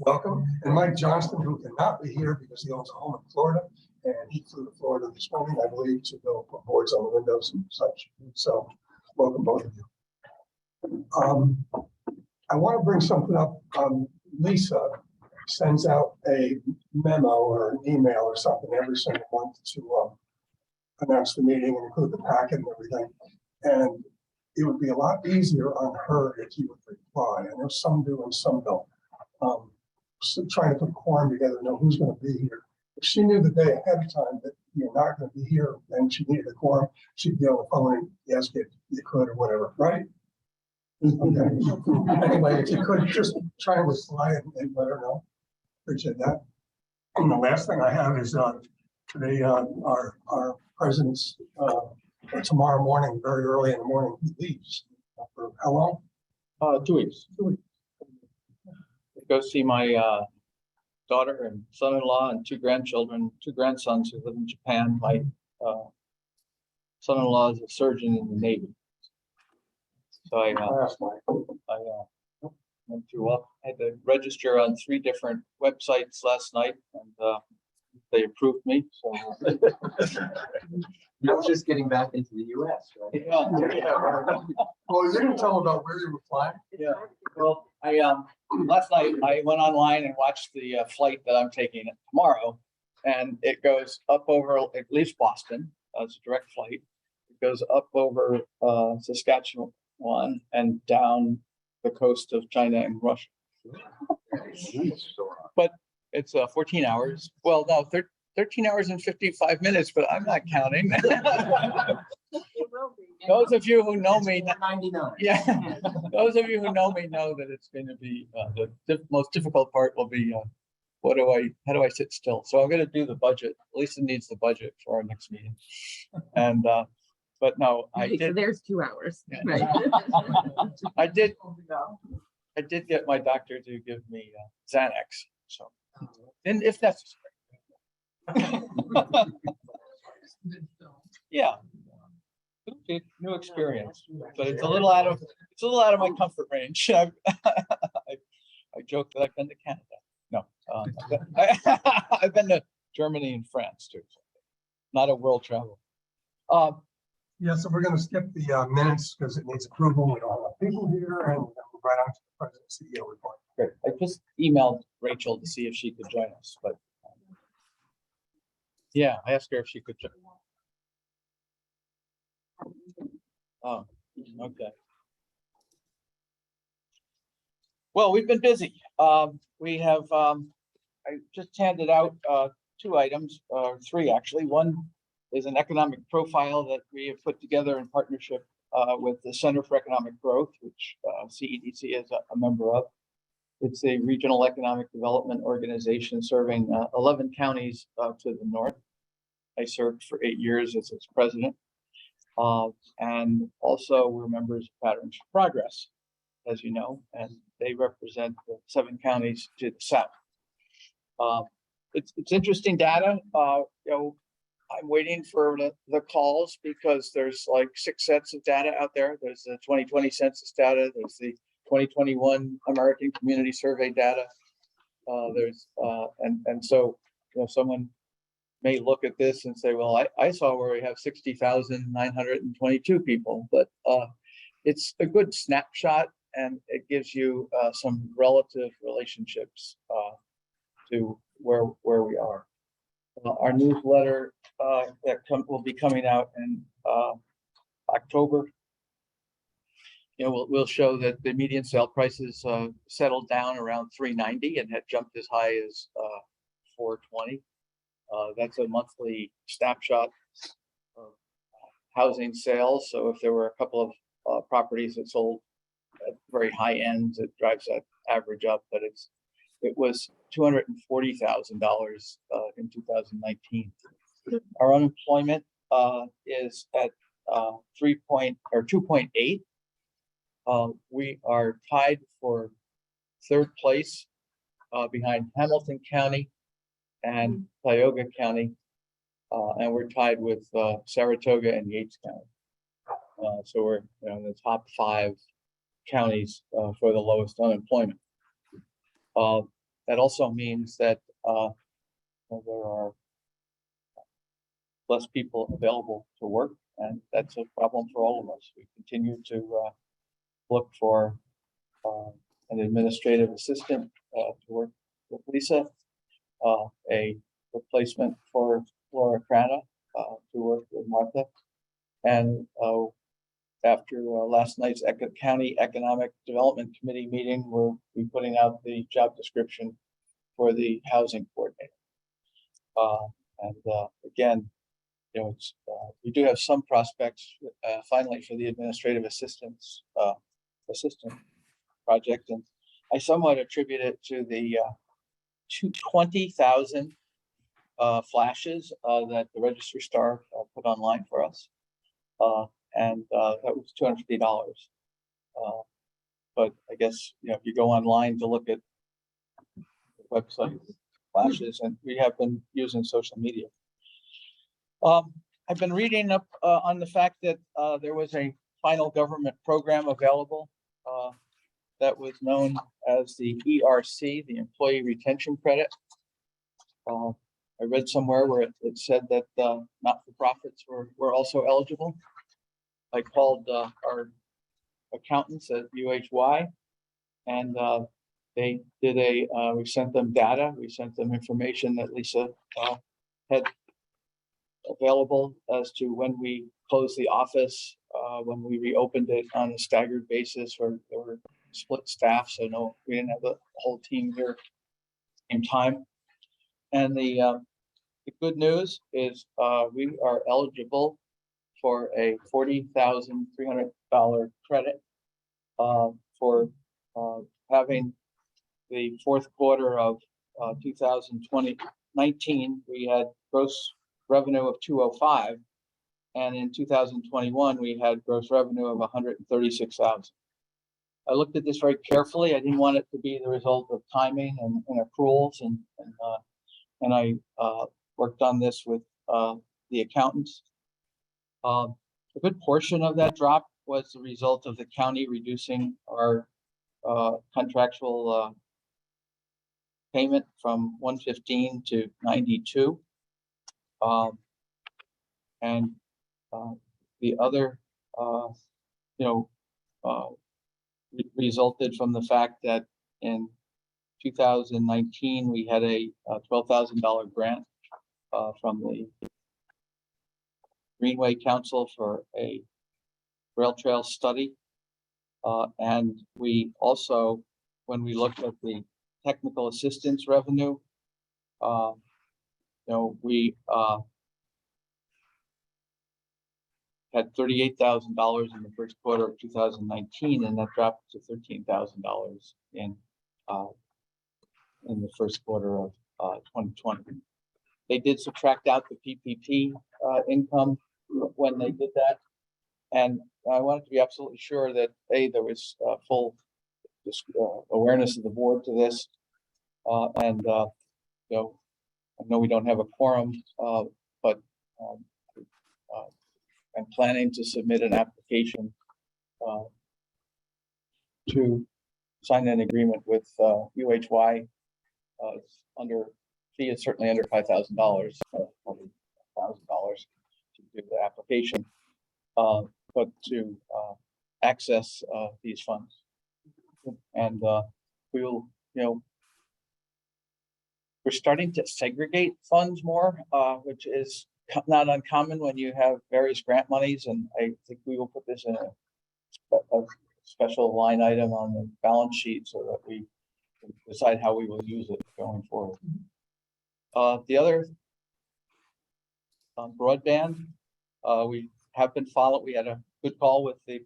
welcome. And Mike Johnston, who cannot be here because he owns a home in Florida, and he flew to Florida this morning, I believe, to go put boards on the windows and such. So, welcome both of you. I want to bring something up. Lisa sends out a memo or an email or something every single month to announce the meeting and include the packet and everything. And it would be a lot easier on her if you would reply. I know some do and some don't. So trying to put a quorum together, know who's going to be here. If she knew the day ahead of time that you're not going to be here and she needed a quorum, she'd be on the phone and ask if you could or whatever, right? Okay. Anyway, if you could just try and reply and let her know. Appreciate that. And the last thing I have is today our president's tomorrow morning, very early in the morning, he leaves. For how long? 2 weeks. 2 weeks. Go see my daughter and son-in-law and two grandsons who live in Japan. My son-in-law is a surgeon in the Navy. So I went through I had to register on 3 different websites last night, and they approved me. So You're just getting back into the US, right? yeah. Well, you didn't tell about where you were flying. Yeah. Well, I last night I went online and watched the flight that I'm taking tomorrow, and it goes up over, it leaves Boston. It's a direct flight. It goes up over Saskatchewan and down the coast of China and Russia. But it's 14 hours. Well, no, 13 hours and 55 minutes, but I'm not counting. Those of you who know me, 99. yeah, those of you who know me know that it's going to be the most difficult part will be how do I sit still? So I'm going to do the budget. Lisa needs the budget for our next meeting, and but no, I Okay, did. so there's 2 hours, Yeah. right? I did get my doctor to give me Xanax, so and if necessary. Yeah. Okay, new experience, but it's a little out of my comfort range. I joke that I've been to Canada. No, I've been to Germany and France too. Not a world travel. Yeah, so we're going to skip the minutes because it needs approval. We don't have people here, and we'll move right on to the president CEO report. Great. I just emailed Rachel to see if she could join us, but yeah, I asked her if she could join. Oh, okay. Well, we've been busy. We have, I just handed out 2 items, or 3 actually. One is an economic profile that we have put together in partnership with the Center for Economic Growth, which CEDC is a member of. It's a regional economic development organization serving 11 counties to the north. I served for 8 years as its president. And also we're members of Patterns for Progress, as you know, and they represent the 7 counties to the south. It's interesting data. I'm waiting for the calls because there's like 6 sets of data out there. There's the 2020 census data. There's the 2021 American Community Survey data. And so someone may look at this and say, well, I saw where we have 60,922 people, but it's a good snapshot and it gives you some relative relationships to where we are. Our newsletter that will be coming out in October, we'll show that the median sale prices settled down around 390 and had jumped as high as 420. That's a monthly snapshot of housing sales. So if there were a couple of properties that sold at very high ends, it drives that average up. But it was $240,000 in 2019. Our unemployment is at 2.8. We are tied for 3rd place behind Hamilton County and Tioga County, and we're tied with Saratoga and Yates County. So we're in the top 5 counties for the lowest unemployment. that also means that there are less people available to work, and that's a problem for all of us. We continue to look for an administrative assistant to work with Lisa, a replacement for Laura Crana to work with Martha, and after last night's County Economic Development Committee meeting, we'll be putting out the job description for the housing coordinator. Again, it's, we do have some prospects finally for the administrative assistant project, and I somewhat attribute it to the 20,000 flashes that the Register Star put online for us, and that was $250. But I guess if you go online to look at the website flashes, and we have been using social media. I've been reading up on the fact that there was a final government program available that was known as the ERC, the Employee Retention Credit. I read somewhere where it said that not-for-profits were also eligible. I called our accountants at UHY, and they did we sent them data, we sent them information that Lisa had available as to when we closed the office, when we reopened it on a staggered basis, or there were split staff, so no, we didn't have the whole team here at the same time. And the good news is we are eligible for a $40,300 credit for having the fourth quarter of 2019. We had gross revenue of 205, and in 2021 we had gross revenue of 136,000. I looked at this very carefully. I didn't want it to be the result of timing and accruals, and I worked on this with the accountants. A good portion of that drop was the result of the county reducing our contractual payment from 115 to 92. And the other, resulted from the fact that in 2019 we had a $12,000 grant from the Greenway Council for a rail trail study, and we also, when we looked at the technical assistance revenue, we had $38,000 in the first quarter of 2019, and that dropped to $13,000 in the first quarter of 2020. They did subtract out the PPP income when they did that, and I wanted to be absolutely sure that there was full awareness of the board to this, and I know we don't have a quorum, but I'm planning to submit an application to sign an agreement with UHY. Under fee is certainly under $5,000, probably $1,000 to do the application, but to access these funds. And we will, we're starting to segregate funds more, which is not uncommon when you have various grant monies, and I think we will put this in a special line item on the balance sheet so that we can decide how we will use it going forward. The other broadband, we have been followed. We had a good call with the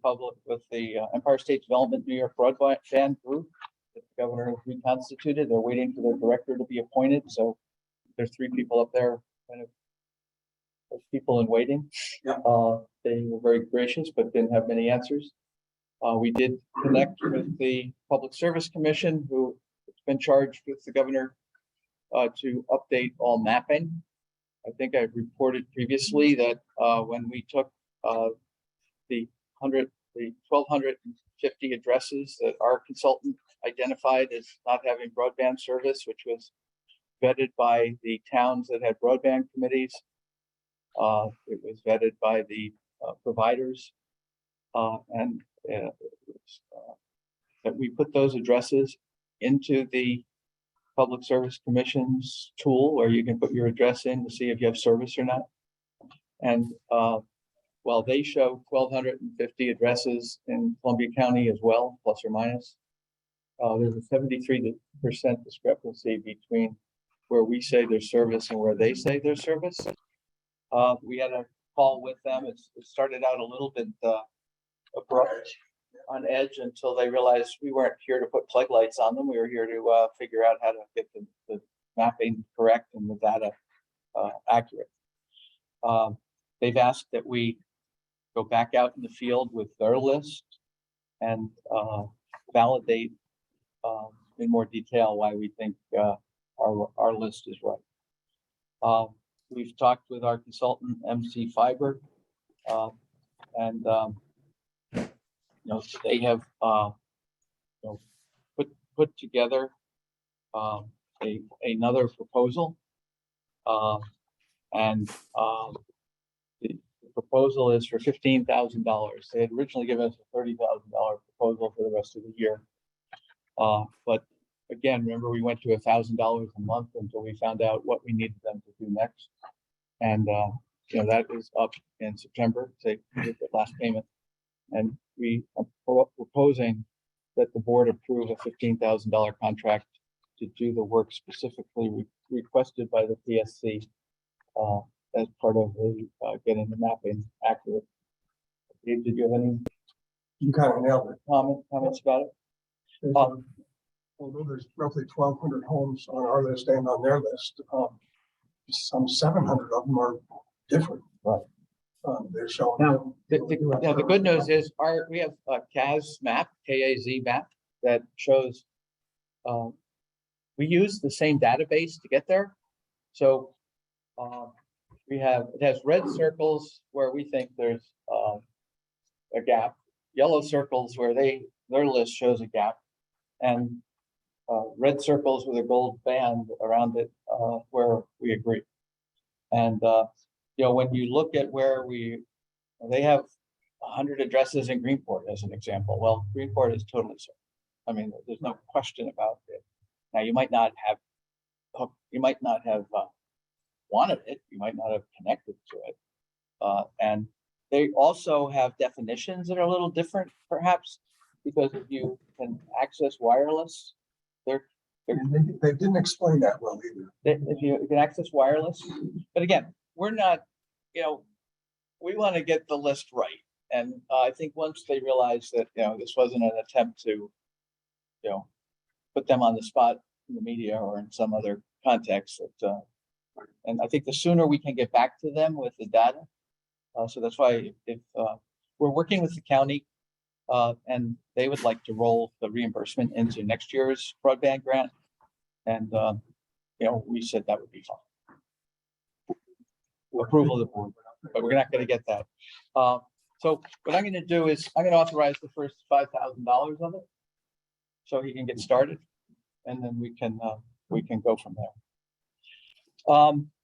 Empire State Development New York Broadband Group that the governor has reconstituted. They're waiting for their director to be appointed, so there's 3 people up there, kind of people in waiting. Yeah. They were very gracious, but didn't have many answers. We did connect with the Public Service Commission, who has been charged with the governor to update all mapping. I think I reported previously that when we took the 1,250 addresses that our consultant identified as not having broadband service, which was vetted by the towns that had broadband committees. It was vetted by the providers, and that we put those addresses into the Public Service Commission's tool, where you can put your address in to see if you have service or not. And while they show 1,250 addresses in Columbia County as well, plus or minus, there's a 73% discrepancy between where we say there's service and where they say there's service. We had a call with them. It started out a little bit abrupt, on edge, until they realized we weren't here to put plug lights on them. We were here to figure out how to get the mapping correct and the data accurate. They've asked that we go back out in the field with their list and validate in more detail why we think our list is right. We've talked with our consultant, MC Fiber, and they have put together another proposal, and the proposal is for $15,000. They had originally given us a $30,000 proposal for the rest of the year, but again, remember, we went to $1,000 a month until we found out what we needed them to do next, and that is up in September. They did the last payment. And we are proposing that the board approve a $15,000 contract to do the work specifically requested by the PSC as part of the getting the mapping accurate. Dave, did you have any? You kind of nailed it. Comments about it? Although there's roughly 1,200 homes on our list and on their list, some 700 of them are different. Right. They're showing. Now, the good news is we have a KAZ map, K-A-Z map, that shows we use the same database to get there. So it has red circles where we think there's a gap, yellow circles where their list shows a gap, and red circles with a gold band around it where we agree. And when you look at where they have 100 addresses in Greenport as an example. Well, Greenport is totally served. I mean, there's no question about it. Now, you might not have wanted it. You might not have connected to it. And they also have definitions that are a little different, perhaps, because if you can access wireless, They didn't explain that well either. if you can access wireless, but again, we're not, we want to get the list right. And I think once they realize that, this wasn't an attempt to, put them on the spot in the media or in some other context, and I think the sooner we can get back to them with the data. So that's why if we're working with the county and they would like to roll the reimbursement into next year's broadband grant. And, we said that would be fine. Approval of the board, but we're not going to get that. So what I'm going to do is I'm going to authorize the first $5,000 of it, so he can get started, and then we can go from there.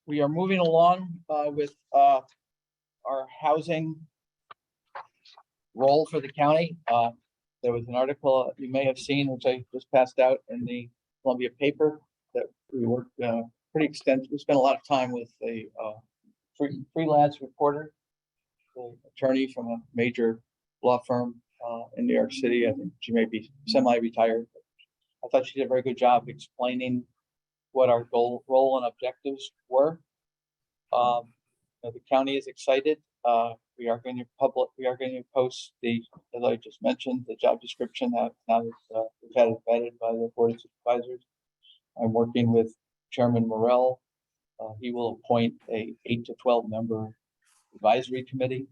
We are moving along with our housing role for the county. There was an article you may have seen, which I just passed out in the Columbia paper, that we worked pretty extensively. We spent a lot of time with a freelance reporter, an attorney from a major law firm in New York City. I think she may be semi-retired. I thought she did a very good job explaining what our role and objectives were. The county is excited. We are going to post as I just mentioned, the job description now that we've had it vetted by the Board of Supervisors. I'm working with Chairman Morrell. He will appoint a 8 to 12 member advisory committee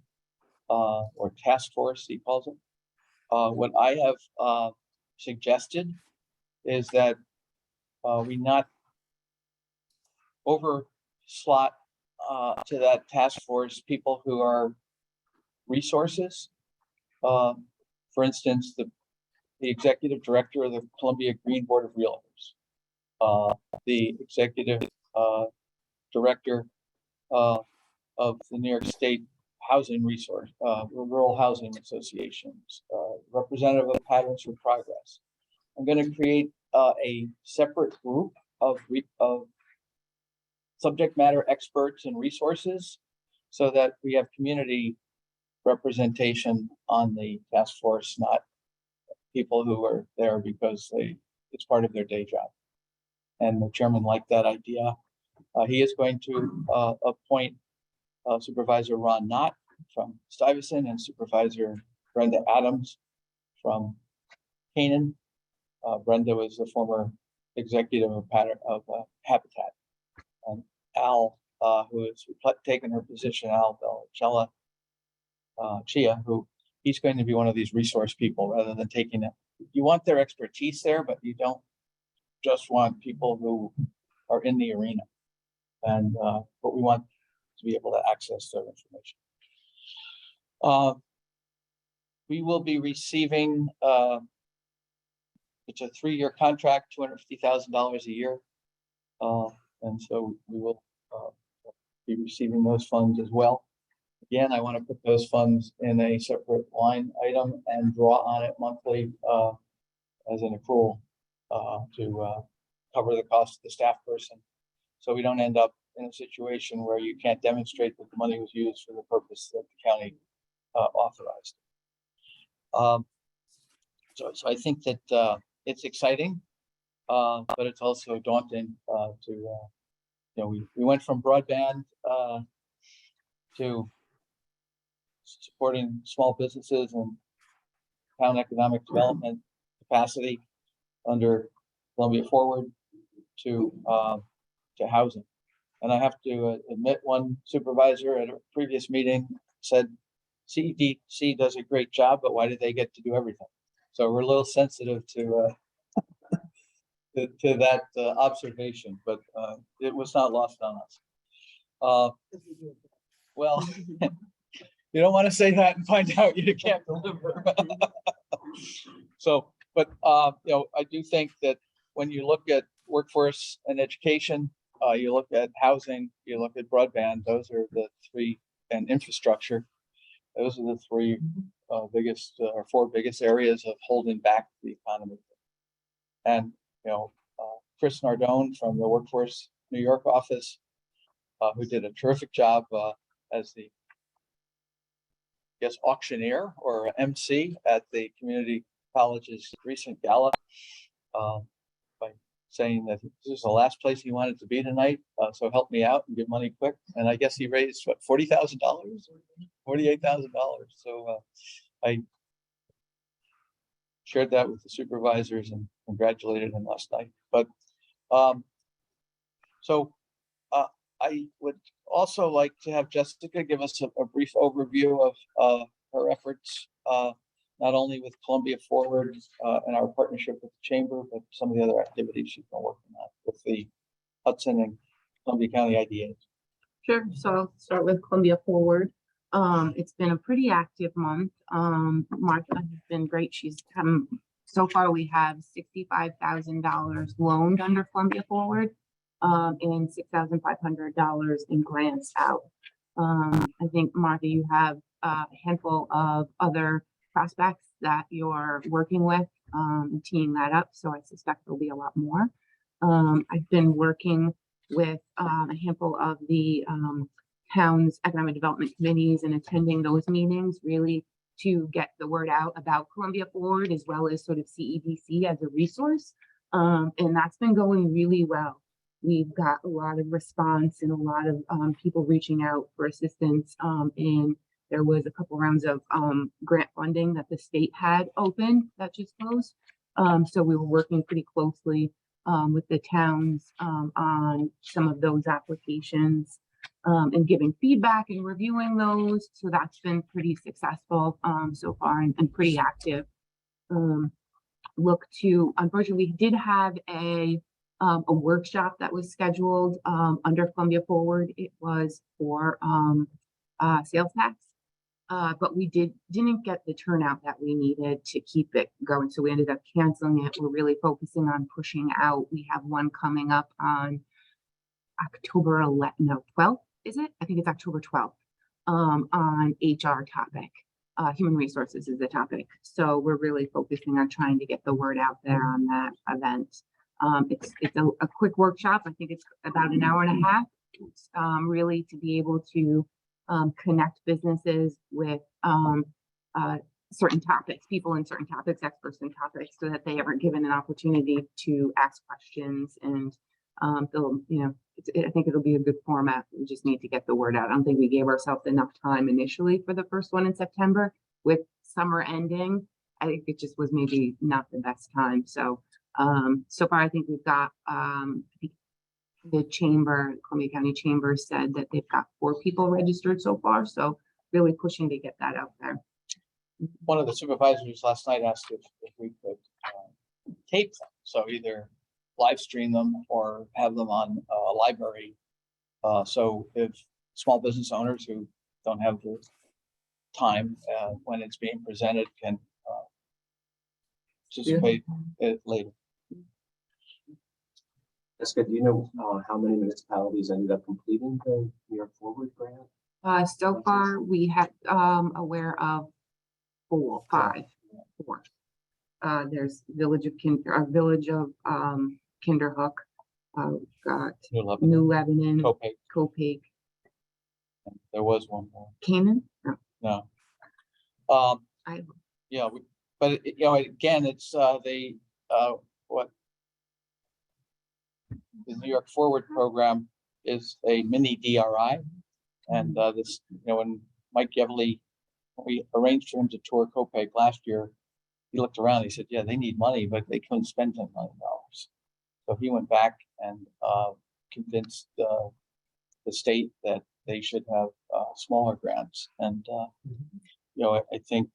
or task force, he calls it. What I have suggested is that we not over slot to that task force people who are resources. For instance, the the executive director of the Columbia Green Board of Realtors, the executive director of the New York State Housing Resource, Rural Housing Associations, representative of Patterns for Progress. I'm going to create a separate group of subject matter experts and resources so that we have community representation on the task force, not people who are there because it's part of their day job. And the chairman liked that idea. He is going to appoint Supervisor Ron Knott from Stuyvesant and Supervisor Brenda Adams from Canaan. Brenda was the former executive of Habitat. And Al, who has taken her position, Al Bellacella Chia, who he's going to be one of these resource people rather than taking it. You want their expertise there, but you don't just want people who are in the arena. And but we want to be able to access their information. We will be receiving, it's a 3-year contract, $250,000 a year. And so we will be receiving those funds as well. Again, I want to put those funds in a separate line item and draw on it monthly as an accrual to cover the cost of the staff person. So we don't end up in a situation where you can't demonstrate that the money was used for the purpose that the county authorized. So I think that it's exciting, but it's also daunting we went from broadband to supporting small businesses and town economic development capacity under Columbia Forward to housing. And I have to admit, one supervisor at a previous meeting said, CEDC does a great job, but why do they get to do everything? So we're a little sensitive to that observation, but it was not lost on us. Well, you don't want to say that and find out you can't deliver. So, but I do think that when you look at workforce and education, you look at housing, you look at broadband, those are the three, and infrastructure. Those are the three biggest or four biggest areas of holding back the economy. And Chris Nardone from the Workforce New York office, who did a terrific job as the auctioneer or MC at the community college's recent gala, by saying that this is the last place he wanted to be tonight, so help me out and give money quick. And I guess he raised what, $40,000, $48,000. So I shared that with the supervisors and congratulated him last night. But I would also like to have Jessica give us a brief overview of her efforts, not only with Columbia Forward and our partnership with the Chamber, but some of the other activities she's been working on with the Hudson and Columbia County IDAs. Sure. So I'll start with Columbia Forward. It's been a pretty active month. Martha has been great. So far we have $65,000 loaned under Columbia Forward, and $6,500 in grants out. I think, Martha, you have a handful of other prospects that you're working with, teeing that up. So I suspect there'll be a lot more. I've been working with a handful of the town's economic development committees and attending those meetings, really to get the word out about Columbia Forward as well as sort of CEDC as a resource. And that's been going really well. We've got a lot of response and a lot of people reaching out for assistance. And there was a couple rounds of grant funding that the state had opened that just closed. So we were working pretty closely with the towns on some of those applications and giving feedback and reviewing those. So that's been pretty successful so far and pretty active. Unfortunately, we did have a workshop that was scheduled under Columbia Forward. It was for sales tax. But we didn't get the turnout that we needed to keep it going. So we ended up canceling it. We're really focusing on pushing out. We have one coming up on October 11th, no, 12th, is it? I think it's October 12th, on HR topic. Human resources is the topic. So we're really focusing on trying to get the word out there on that event. It's a quick workshop. I think it's about an hour and a half, really to be able to connect businesses with certain topics, people in certain topics, experts in topics, so that they are given an opportunity to ask questions. And they'll, I think it'll be a good format. We just need to get the word out. I don't think we gave ourselves enough time initially for the first one in September. With summer ending, I think it just was maybe not the best time. So so far, I think we've got I think the chamber, Columbia County Chamber, said that they've got 4 people registered so far. So really pushing to get that out there. One of the supervisors last night asked if we could tape them. So either live stream them or have them on a library. So if small business owners who don't have the time when it's being presented can participate later. That's good. Do you know how many municipalities ended up completing the New York Forward grant? So far, we have aware of 4. There's Village of Kinderhook. Got New Lebanon, Copac. There was one more. Canaan. No. I- Yeah, but again, it's what the New York Forward program is a mini DRI, and this, when Mike Yevely, we arranged for him to tour Copac last year, he looked around, he said, yeah, they need money, but they couldn't spend $10 million. So he went back and convinced the state that they should have smaller grants. And, I think,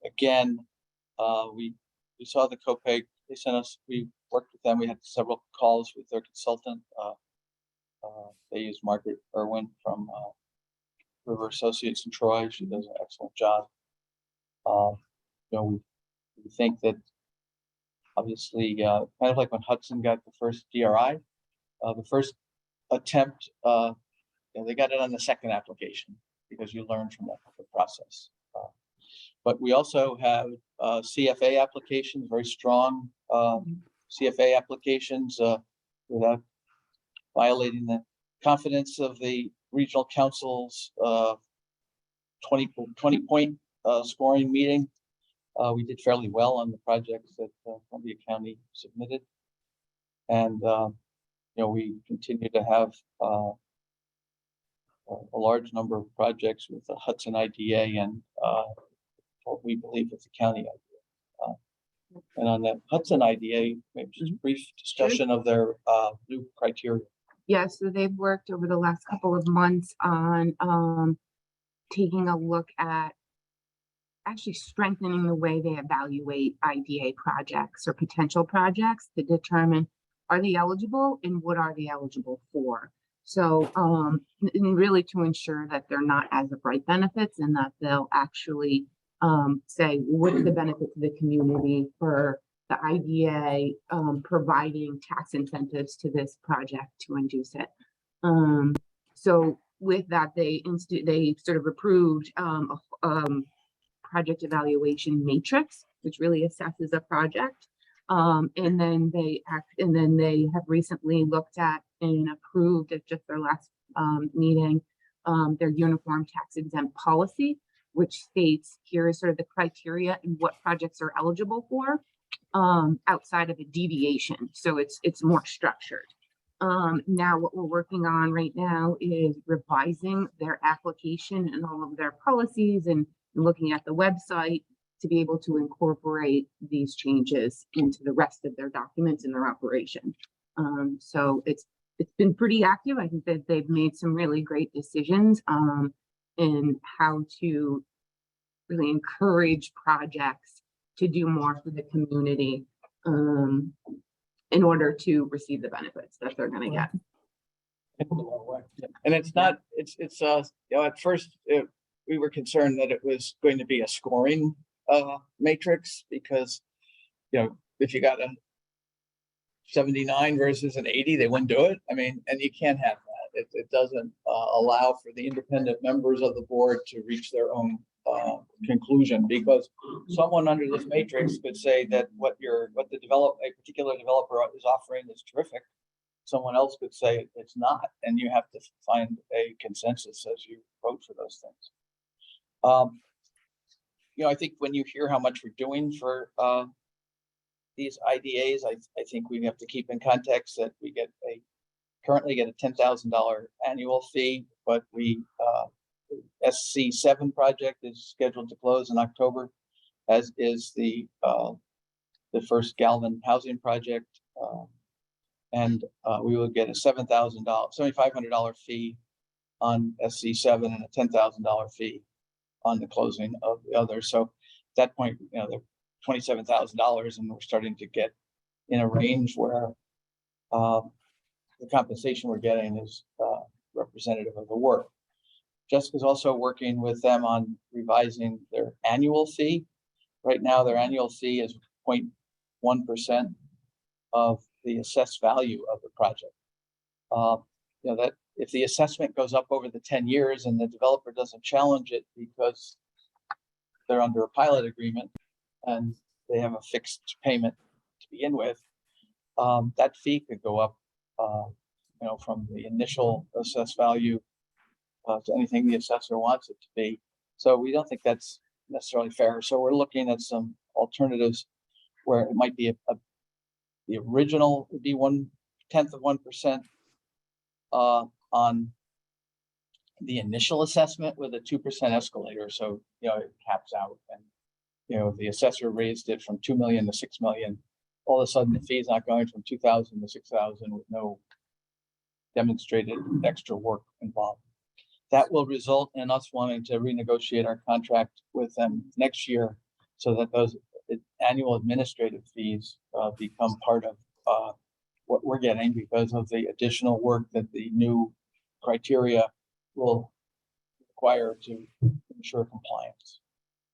again, we saw the Copac, they sent us, we worked with them, we had several calls with their consultant. They used Margaret Irwin from River Associates in Troy. She does an excellent job. We think that obviously, kind of like when Hudson got the first DRI, the first attempt, they got it on the second application because you learn from that process. But we also have CFA applications, very strong CFA applications without violating the confidence of the regional council's 20-point scoring meeting. We did fairly well on the projects that Columbia County submitted. And, we continue to have a large number of projects with the Hudson IDA and what we believe is the county IDA. And on the Hudson IDA, maybe just a brief discussion of their new criteria. Yeah, so they've worked over the last couple of months on taking a look at actually strengthening the way they evaluate IDA projects or potential projects to determine, are they eligible and what are they eligible for? So, and really to ensure that they're not as of right benefits and that they'll actually say, what's the benefit to the community for the IDA providing tax incentives to this project to induce it. So with that, they sort of approved project evaluation matrix, which really assesses a project. And then they have recently looked at and approved at just their last meeting their uniform tax exempt policy, which states here is sort of the criteria and what projects are eligible for outside of a deviation. So it's more structured. Now what we're working on right now is revising their application and all of their policies and looking at the website to be able to incorporate these changes into the rest of their documents in their operation. So it's been pretty active. I think that they've made some really great decisions in how to really encourage projects to do more for the community in order to receive the benefits that they're going to get. And it's not, at first, we were concerned that it was going to be a scoring matrix because, you know, if you got a 79 versus an 80, they wouldn't do it. I mean, and you can't have that. It doesn't allow for the independent members of the board to reach their own conclusion, because someone under this matrix could say that what a particular developer is offering is terrific. Someone else could say it's not, and you have to find a consensus as you vote for those things. You know, I think when you hear how much we're doing for these IDAs, I think we have to keep in context that we currently get a $10,000 annual fee, but SC7 project is scheduled to close in October, as is the first Galvin housing project. And we will get a $7,500 fee on SC7 and a $10,000 fee on the closing of the other. So at that point, you know, they're $27,000, and we're starting to get in a range where the compensation we're getting is representative of the work. Jessica's also working with them on revising their annual fee. Right now, their annual fee is 0.1% of the assessed value of the project. You know, that if the assessment goes up over the 10 years and the developer doesn't challenge it because they're under a pilot agreement and they have a fixed payment to begin with, that fee could go up, you know, from the initial assessed value to anything the assessor wants it to be. So we don't think that's necessarily fair. So we're looking at some alternatives where it might be the original would be 0.1% on the initial assessment with a 2% escalator. So, you know, it caps out, and, you know, if the assessor raised it from 2 million to 6 million, all of a sudden the fee is not going from 2,000 to 6,000 with no demonstrated extra work involved. That will result in us wanting to renegotiate our contract with them next year so that those annual administrative fees become part of what we're getting because of the additional work that the new criteria will require to ensure compliance.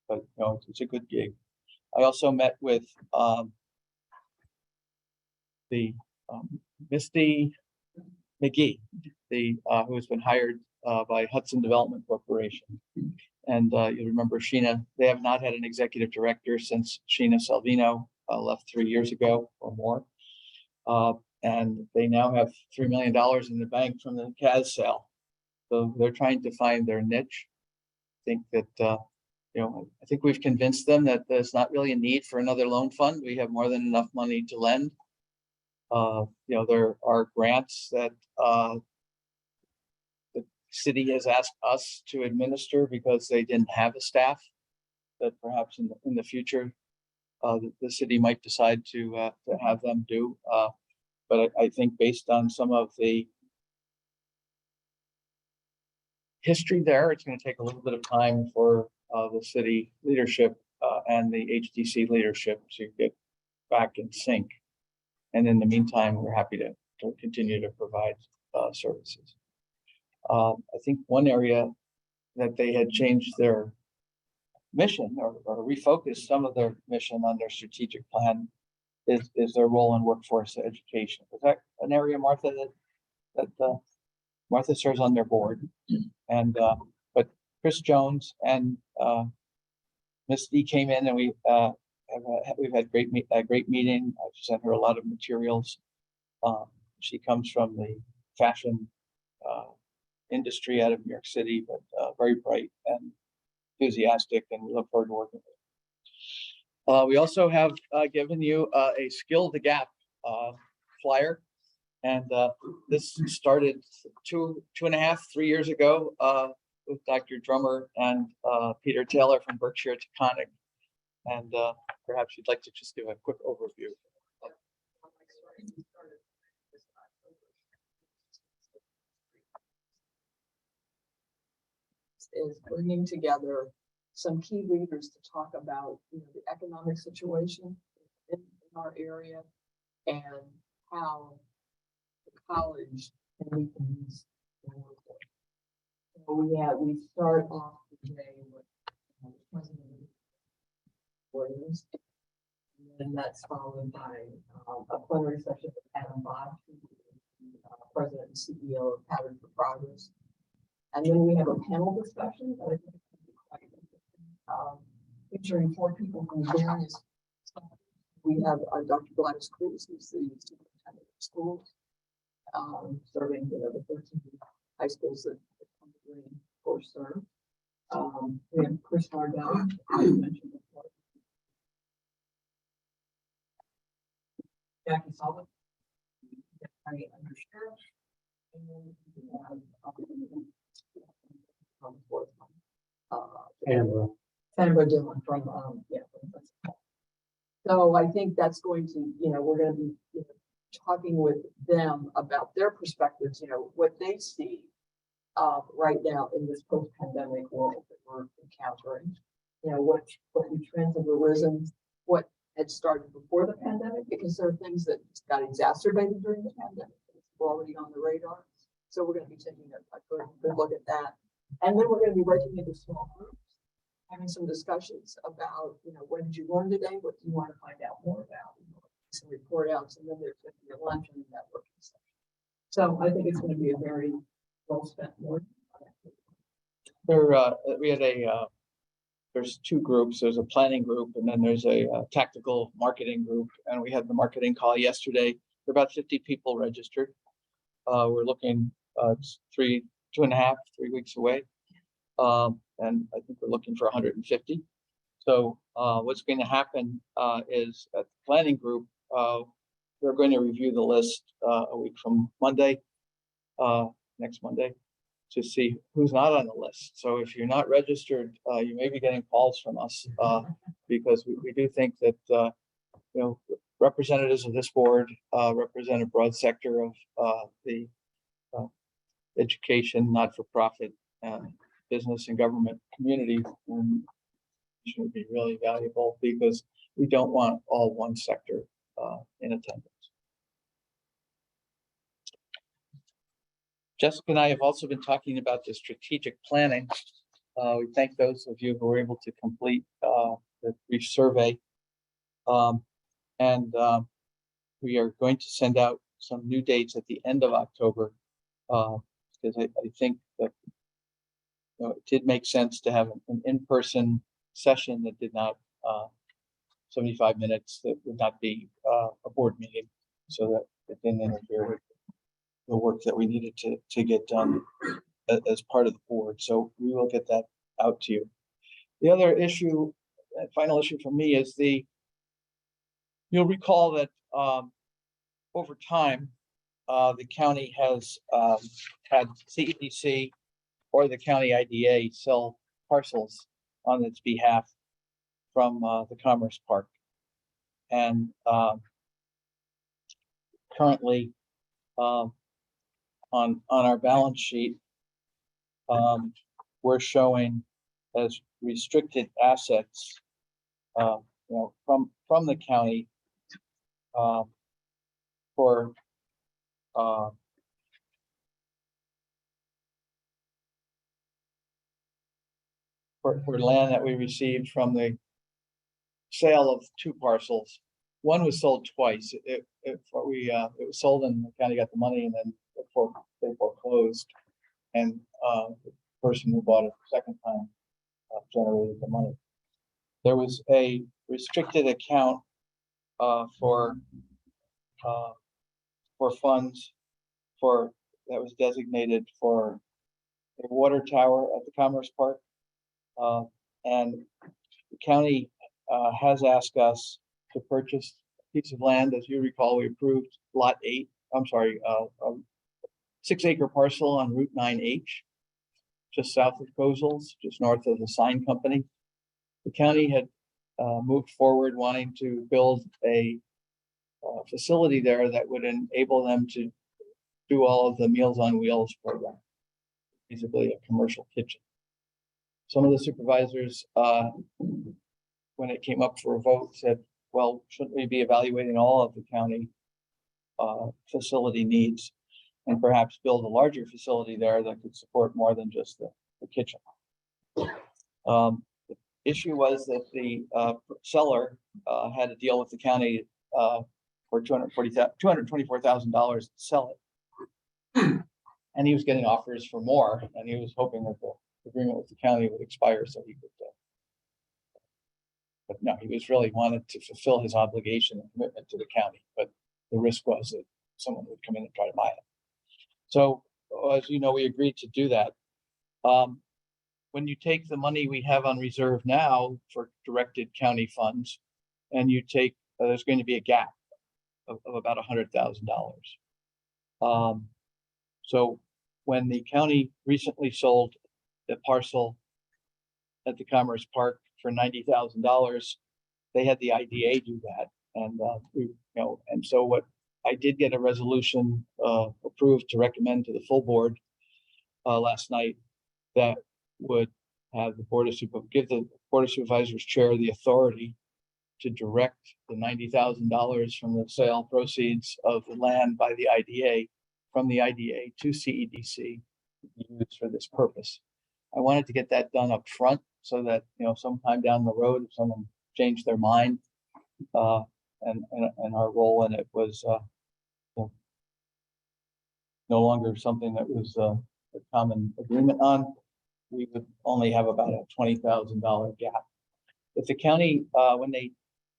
But, you know, it's a good gig. I also met with Misty McGee, who has been hired by Hudson Development Corporation. And you remember Sheena, they have not had an executive director since Sheena Salvino left 3 years ago or more. And they now have $3 million in the bank from the CAS sale. So they're trying to find their niche. I think that, you know, I think we've convinced them that there's not really a need for another loan fund. We have more than enough money to lend. You know, there are grants that the city has asked us to administer because they didn't have a staff that perhaps in the future the city might decide to have them do. But I think based on some of the history there, it's going to take a little bit of time for the city leadership and the HDC leadership to get back in sync. And in the meantime, we're happy to continue to provide services. I think one area that they had changed their mission or refocused some of their mission on their strategic plan is their role in workforce education. Is that an area, Martha, that Martha serves on their board? And but Chris Jones and Misty came in, and we've had a great meeting. I've sent her a lot of materials. She comes from the fashion industry out of New York City, but very bright and enthusiastic, and we look forward to working with her. We also have given you a Skill the Gap flyer, and this started 2.5, 3 years ago with Dr. Drummer and Peter Taylor from Berkshire Taconic. And perhaps you'd like to just give a quick overview. Is bringing together some key leaders to talk about, you know, the economic situation in our area and how the college can meet the needs. So we start off with today with the president of the Williams. And then that's followed by a plenary session with Adam Bosch, who is the president and CEO of Pattern for Progress. And then we have a panel discussion that I think is gonna be quite interesting, featuring 4 people from various. We have Dr. Gladys Cruz, who's the superintendent of schools, serving the 13 high schools that come to Green or serve. We have Chris Mardell, who I mentioned before. Jackie Sullivan, County Undersheriff, and then we have from the fourth one, Sandra Dillon from from Principal. So I think that's going to, we're going to be talking with them about their perspectives, what they see right now in this post-pandemic world that we're encountering. What new trends have arisen, what had started before the pandemic, because there are things that got exacerbated during the pandemic. We're already on the radar. So we're going to be taking a good look at that. And then we're going to be breaking into small groups, having some discussions about, what did you learn today? What do you want to find out more about? Some report outs, and then there's going to be a lunch and networking session. So I think it's going to be a very well spent morning. We had there's 2 groups. There's a planning group, and then there's a tactical marketing group. And we had the marketing call yesterday. There are about 50 people registered. We're looking 3 weeks away. And I think we're looking for 150. So what's going to happen is at the planning group, we're going to review the list a week from Monday, next Monday, to see who's not on the list. So if you're not registered, you may be getting calls from us because we do think that representatives of this board represent a broad sector of the education, not-for-profit, business and government community, and it should be really valuable because we don't want all one sector in attendance. Jessica and I have also been talking about the strategic planning. We thank those of you who were able to complete the brief survey. And we are going to send out some new dates at the end of October because I think that it did make sense to have an in-person session that did not 75 minutes, that would not be a board meeting, so that it didn't interfere with the work that we needed to get done as part of the board. So we will get that out to you. The other issue, final issue for me, is you'll recall that over time, the county has had CEDC or the county IDA sell parcels on its behalf from the Commerce Park. And currently on our balance sheet, we're showing as restricted assets, from the county for land that we received from the sale of 2 parcels. One was sold twice. It was sold and the county got the money, and then they foreclosed, and the person who bought it the second time generated the money. There was a restricted account for funds that was designated for a water tower at the Commerce Park. And the county has asked us to purchase a piece of land. As you recall, we approved lot 8, a 6-acre parcel on Route 9H, just south of Kozels, just north of the sign company. The county had moved forward wanting to build a facility there that would enable them to do all of the Meals on Wheels program, basically a commercial kitchen. Some of the supervisors, when it came up for a vote, said, well, shouldn't we be evaluating all of the county facility needs and perhaps build a larger facility there that could support more than just the kitchen? The issue was that the seller had a deal with the county for $224,000 to sell it. And he was getting offers for more, and he was hoping that the agreement with the county would expire so he could. But no, he was really wanted to fulfill his obligation and commitment to the county, but the risk was that someone would come in and try to buy it. So, as you know, we agreed to do that. When you take the money we have on reserve now for directed county funds, and you take, there's going to be a gap of about $100,000. So when the county recently sold the parcel at the Commerce Park for $90,000, they had the IDA do that, and and so what I did get a resolution approved to recommend to the full board last night that would have the give the Board of Supervisors chair the authority to direct the $90,000 from the sale proceeds of the land by the IDA from the IDA to CEDC to be used for this purpose. I wanted to get that done up front so that, sometime down the road, if someone changed their mind, and our role in it was no longer something that was a common agreement on, we would only have about a $20,000 gap. If the county, when they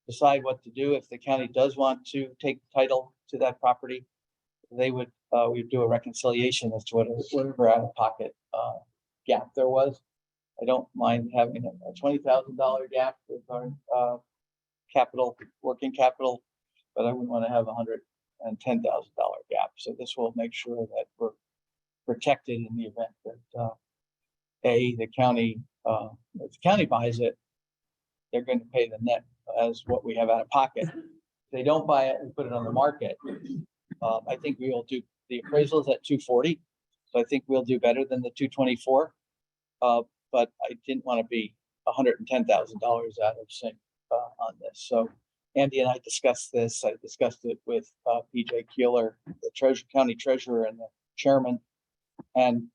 decide what to do, if the county does want to take title to that property, they would, we'd do a reconciliation as to whatever out-of-pocket gap there was. I don't mind having a $20,000 gap with our working capital, but I wouldn't want to have $110,000 gap. So this will make sure that we're protected in the event that the county, if the county buys it, they're going to pay the net as what we have out of pocket. If they don't buy it and put it on the market, I think we will do the appraisals at 240. So I think we'll do better than the 224. But I didn't want to be $110,000 out of sync on this. So Andy and I discussed this. I discussed it with PJ Keeler, the county treasurer, and the chairman. And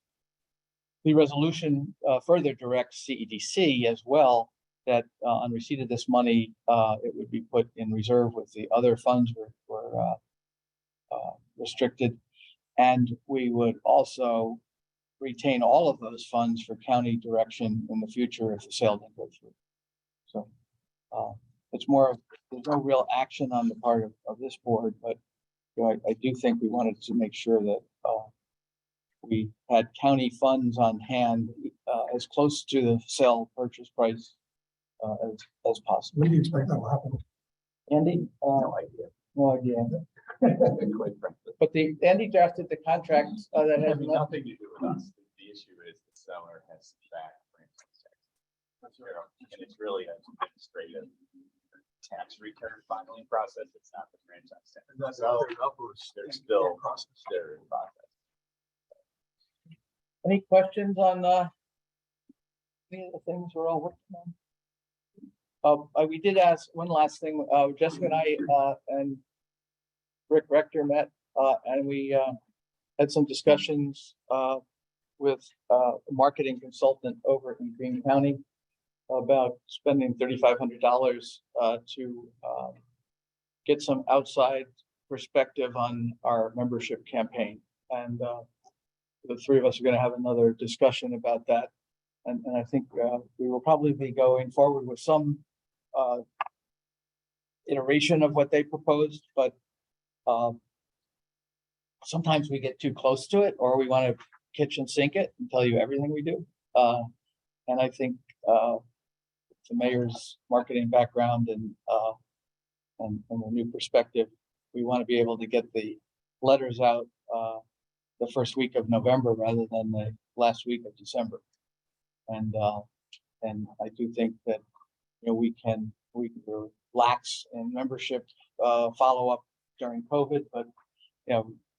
the resolution further directs CEDC as well that on receipt of this money, it would be put in reserve with the other funds were restricted. And we would also retain all of those funds for county direction in the future if the sale didn't go through. So it's more of, there's no real action on the part of this board, but I do think we wanted to make sure that we had county funds on hand as close to the sale purchase price as possible. When do you expect that will happen? Andy? No idea. No idea. Quite frankly. But Andy drafted the contract that It has has nothing to do with us. The issue is the seller has to back franchise tax. And it's really an administrative tax return filing process. It's not the franchise tax. So they're still they're in process. Any questions on any of the things we're all working on? We did ask one last thing. Jessica and I and Rick Rector met and we had some discussions with a marketing consultant over in Greene County about spending $3,500 to get some outside perspective on our membership campaign. And the three of us are going to have another discussion about that. And I think we will probably be going forward with some iteration of what they proposed, but sometimes we get too close to it, or we want to kitchen sink it and tell you everything we do. And I think the mayor's marketing background and the new perspective, we want to be able to get the letters out the first week of November rather than the last week of December. And I do think that we were lax in membership follow-up during COVID, but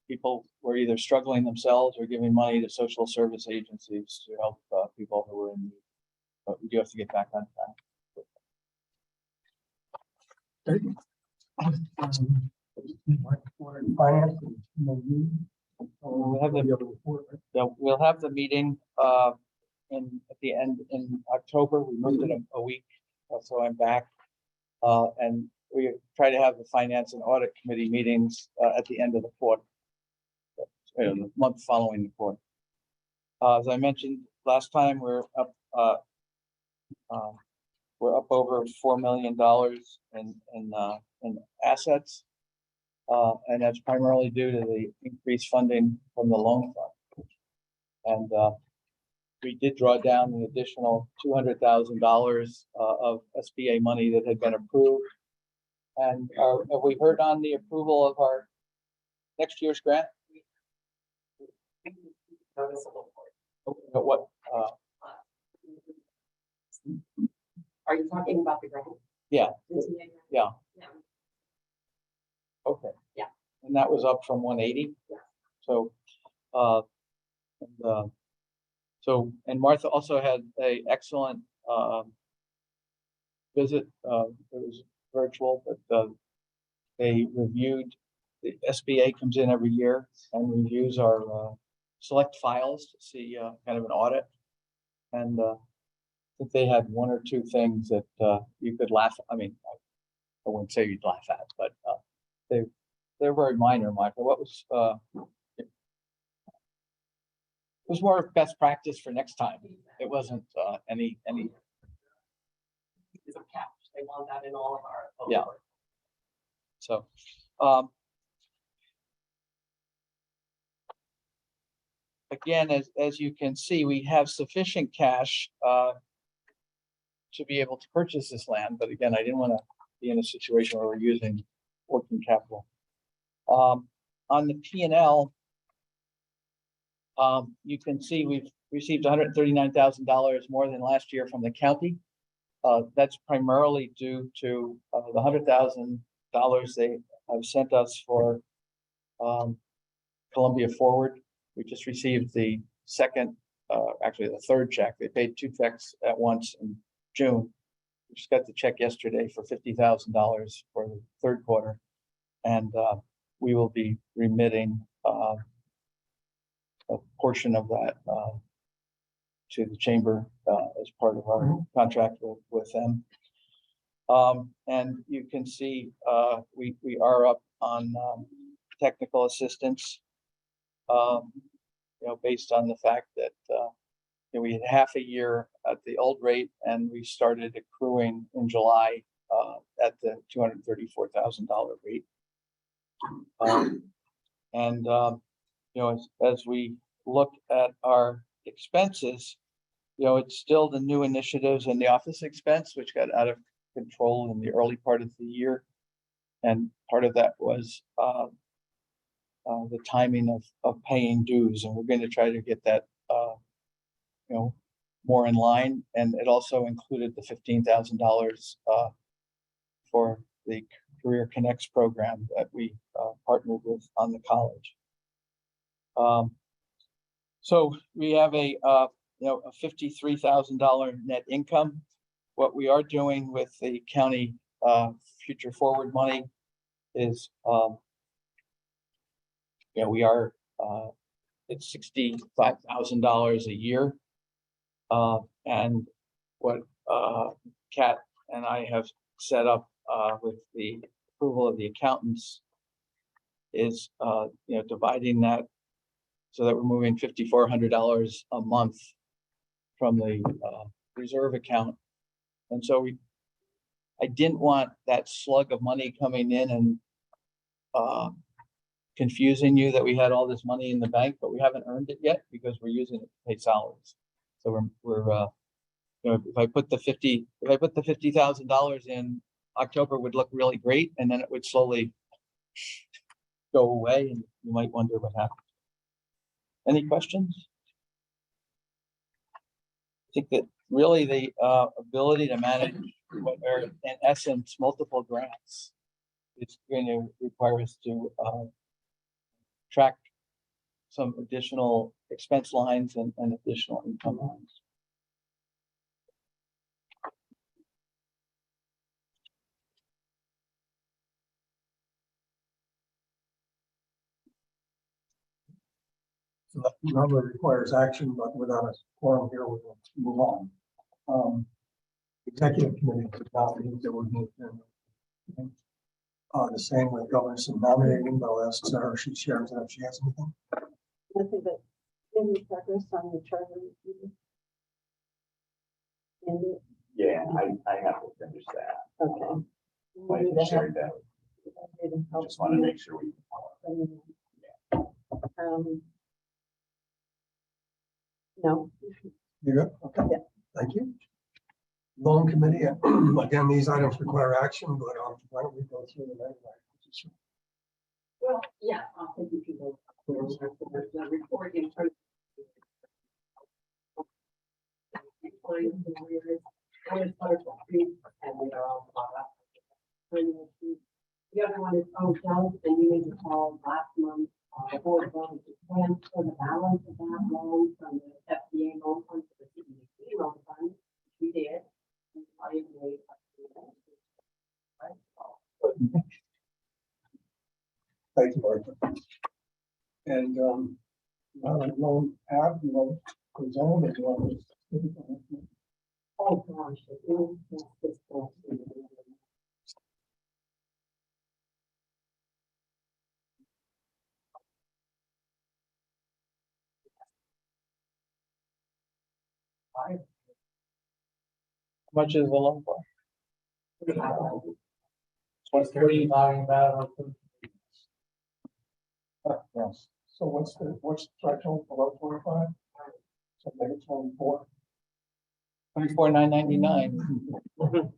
people were either struggling themselves or giving money to social service agencies to help people who were in need. But we do have to get back on track. Finance. We'll have the meeting at the end in October. We moved it a week, so I'm back. And we try to have the finance and audit committee meetings at the end of the quarter, the month following the quarter. As I mentioned last time, we're up over $4 million in assets. And that's primarily due to the increased funding from the loan fund. And we did draw down an additional $200,000 of SBA money that had been approved. And have we heard on the approval of our next year's grant? What? Are you talking about the grant? Yeah. CTA? Yeah. Yeah. Okay. Yeah. And that was up from 180. Yeah. So, and Martha also had a excellent visit. It was virtual, but they reviewed. The SBA comes in every year and reviews our select files to see kind of an audit. And I think they had one or two things that you could laugh. I mean, I wouldn't say you'd laugh at, but they're very minor, Michael. What was it was more best practice for next time. It wasn't any. It's a catch. They want that in all of our. Yeah. So, again, as you can see, we have sufficient cash to be able to purchase this land. But again, I didn't want to be in a situation where we're using working capital. On the P&L, you can see we've received $139,000 more than last year from the county. That's primarily due to the $100,000 they have sent us for Columbia Forward. We just received the second, actually the third check. They paid two checks at once in June. We just got the check yesterday for $50,000 for the third quarter. And we will be remitting a portion of that to the chamber as part of our contract with them. And you can see we are up on technical assistance, based on the fact that we had half a year at the old rate and we started accruing in July at the $234,000 rate. As we look at our expenses, it's still the new initiatives and the office expense, which got out of control in the early part of the year. And part of that was the timing of paying dues. And we're going to try to get that, more in line. And it also included the $15,000 for the Career Connects program that we partnered with on the college. So we have a $53,000 net income. What we are doing with the county future forward money is, we are it's $65,000 a year. And what Kat and I have set up with the approval of the accountants is, dividing that so that we're moving $5,400 a month from the reserve account. And so I didn't want that slug of money coming in and confusing you that we had all this money in the bank, but we haven't earned it yet because we're using it to pay salaries. So we're if I put the $50,000 in October, it would look really great, and then it would slowly go away, and you might wonder what happened. Any questions? I think that really the ability to manage what are in essence multiple grants is going to require us to track some additional expense lines and additional income lines. So that normally requires action, but without a quorum here, we will move on. Executive committee did not meet, there would meet. The same with governance and nominating, but I'll ask Sarah if she shares that if she has anything. Nothing but any progress on the charter review? And, Yeah, I have to finish that. okay. I can share that. Just want to make sure we. No, You good? Okay. Yeah. Thank you. Loan committee, again, these items require action, but why don't we go through them anyway? Well, yeah, I'll take you to the report in terms. And we are all caught up. The other one is hotels, and you made the call last month, the board voted to transfer the balance of that loan from the FDA loan fund to the CEDC loan fund, which we did. And I made Thank you, Martha. And, loan app, you want to present it, you want to? oh gosh, it is just this close. How much is the loan for? What's the talking about? Yes, so what's the threshold below 25? So maybe 24. 24,999.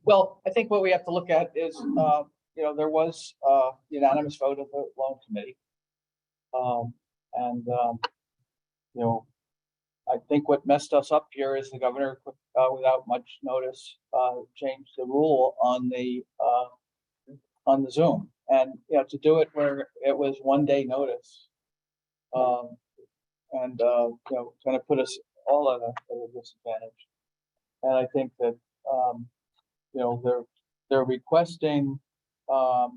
Well, I think what we have to look at is, there was unanimous vote of the loan committee. I think what messed us up here is the governor, without much notice, changed the rule on the Zoom. And, to do it where it was 1 day notice. Kind of put us all at a disadvantage. And I think that, they're requesting, I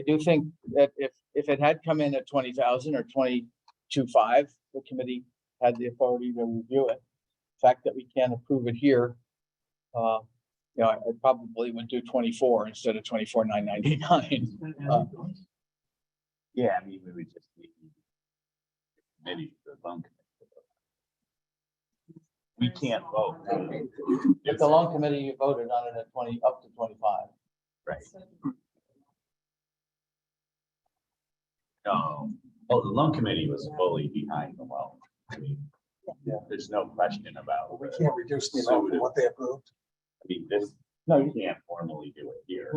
do think that if it had come in at 20,000 or 22.5, the committee had the authority to review it. The fact that we can't approve it here, I probably would do 24 instead of 24,999. Yeah, I mean, we would just need committee for the loan committee. We can't vote. If the loan committee voted on it at 20, up to 25. Right. No, oh, the loan committee was fully behind the loan. I mean, there's no question about. We can't reduce the amount from what they approved. I mean, this, No, you can't formally do it here,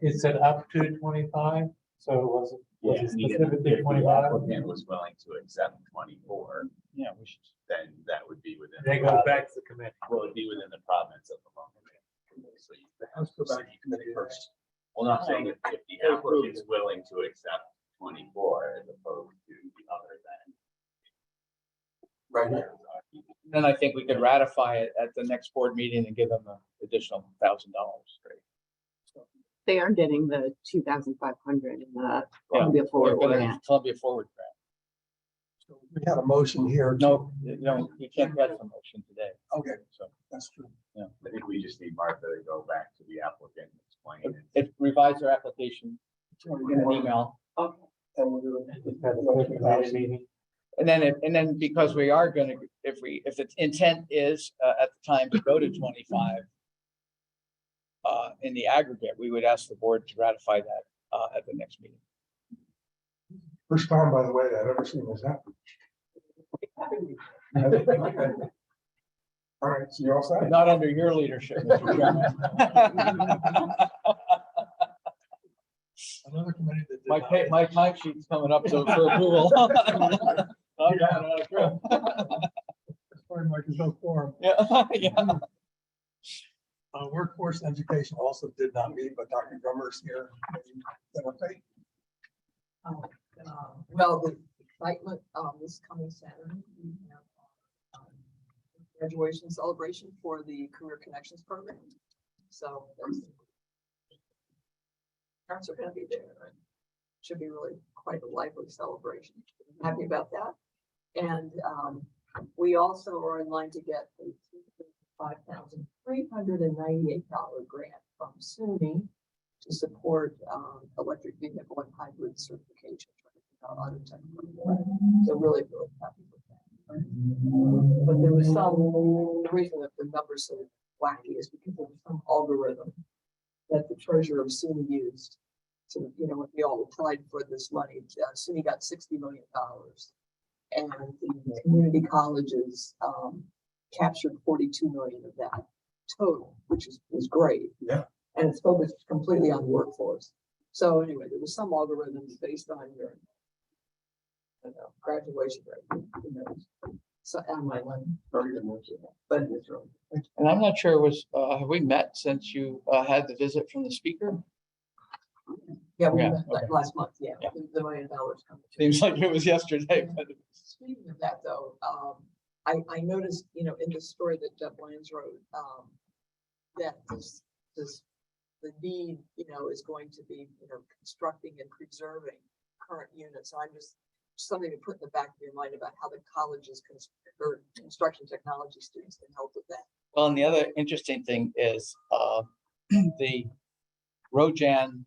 It said up to 25, so it wasn't. Yeah, Was it I mean, specifically if the 25? applicant was willing to accept 24, Yeah, we should. then that would be within. They the go province- back to the committee. Well, it'd be within the province of the loan committee. So you have Let's go to back to committee first. Well, I'm saying if the applicant's willing to accept 24 as opposed to the other than. Right here. Then I think we could ratify it at the next board meeting and give them an additional $1,000. They are getting the 2,500 in the Yeah, Columbia We're Forward gonna grant. Columbia Forward grant. So we had a motion here. No, you can't get the motion today. Okay, So that's true. I think we just need Martha to go back to the applicant and explain it. it revised their application in an email. And we'll do Just had a quick committee meeting. And then because we are gonna, if the intent is at the time to go to 25 in the aggregate, we would ask the board to ratify that at the next meeting. First time, by the way, that I've ever seen this happen. All right, so you're all set? Not under your leadership, Mr. Chairman. Another committee that did My not- my time sheet's coming up for approval. That's why Mike is no quorum. Yeah. Workforce education also did not meet, but Dr. Drummer's here. Okay. Well, the excitement, this coming Saturday, we have graduation celebration for the Career Connections program. So parents are gonna be there. should be really quite a lively celebration. Happy about that. And we also are in line to get a $5,398 grant from SUNY to support electric vehicle and hybrid certification. Auto tech. So really, really happy with that. But there was the reason that the numbers so wacky is because there was some algorithm that the treasurer of SUNY used. So, you know, when we all applied for this money, SUNY got $60 million. And the community colleges captured 42 million of that total, which was great. Yeah. And it's focused completely on the workforce. So anyway, there was some algorithms based on your graduation rate. Who knows? So and my one very good news, but it's really. And I'm not sure have we met since you had the visit from the speaker? Yeah, we Yeah, met like okay. last month. Yeah, Yeah. the $1 million coming. Seems like it was yesterday, but Speaking of that, though, I noticed, you know, in the story that Jeff Lyons wrote, that the need, you know, is going to be, you know, constructing and preserving current units. So I'm just something to put in the back of your mind about how the colleges or construction technology students can help with that. well, and the other interesting thing is the Rojan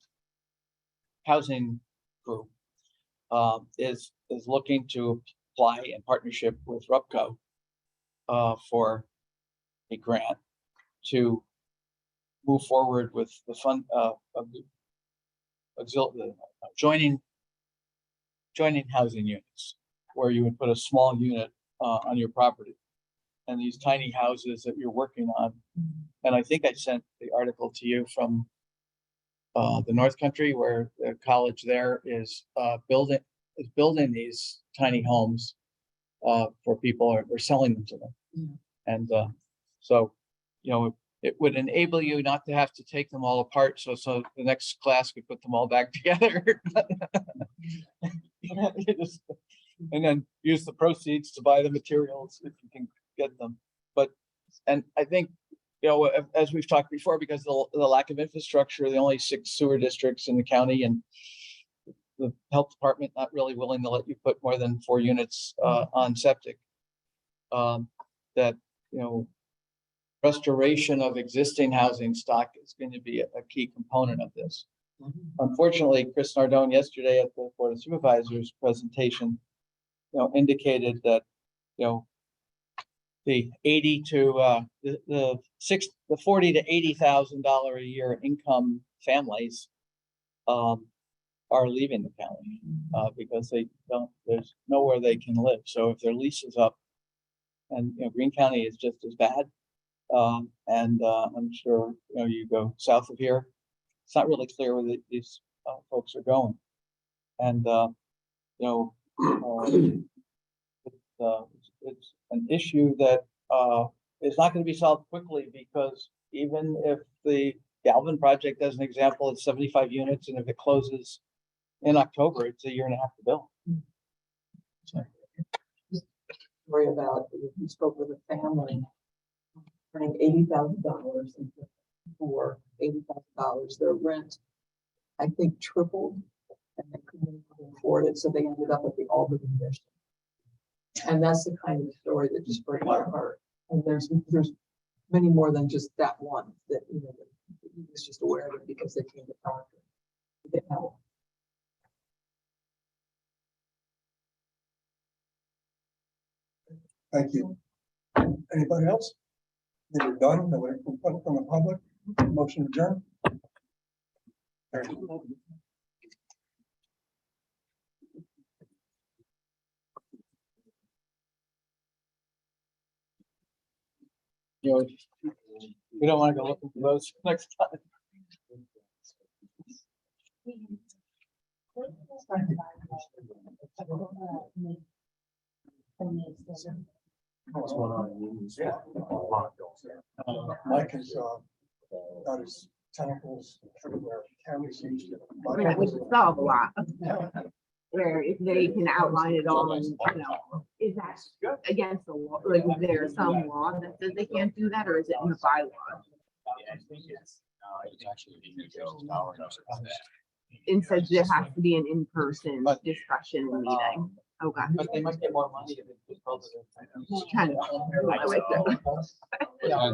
housing group is looking to apply in partnership with RUPCO for a grant to move forward with the fund joining housing units, where you would put a small unit on your property, and these tiny houses that you're working on. And I think I sent the article to you from the North Country, where the college there is building these tiny homes for people, or selling them to them. And so, you know, it would enable you not to have to take them all apart. So the next class could put them all back together. And then use the proceeds to buy the materials if you can get them. And I think, you know, as we've talked before, because of the lack of infrastructure, the only 6 sewer districts in the county, and the health department not really willing to let you put more than 4 units on septic. That, you know, restoration of existing housing stock is going to be a key component of this. Unfortunately, Chris Nardone yesterday at the Board of Supervisors presentation, you know, indicated that, you know, the 80 to the $40,000 to $80,000 a year income families are leaving the county because there's nowhere they can live. So if their lease is up, and you know, Greene County is just as bad, and I'm sure, you know, you go south of here, it's not really clear where these folks are going. And you know, it's an issue that is not going to be solved quickly, because even if the Galvin project, as an example, it's 75 units, and if it closes in October, it's 1.5 years to build. So. Worry about, we spoke with a family paying $80,000 for $80,000. Their rent, I think, tripled, and they couldn't afford it, so they ended up at the Albany Mission. And that's the kind of story that just breaks my heart. And there's many more than just that one that, you know, that he was just aware of it because they came to talk to get help. Thank you. Anybody else? Then we're done. Then we're from the public. Motion adjourned. You know, we don't want to go looking for those next time. What's going on? Yeah. Mike has got his tentacles everywhere. County seems to. That would solve a lot. Where if they can outline it all, and, you know, is that against the law? Like, is there some law that says they can't do that, or is it in the bylaws? Yeah, I think it's actually. and said there has to be an in-person But, discussion meeting. Okay. But they might get more money if it's. Just trying to- I like that. Yeah.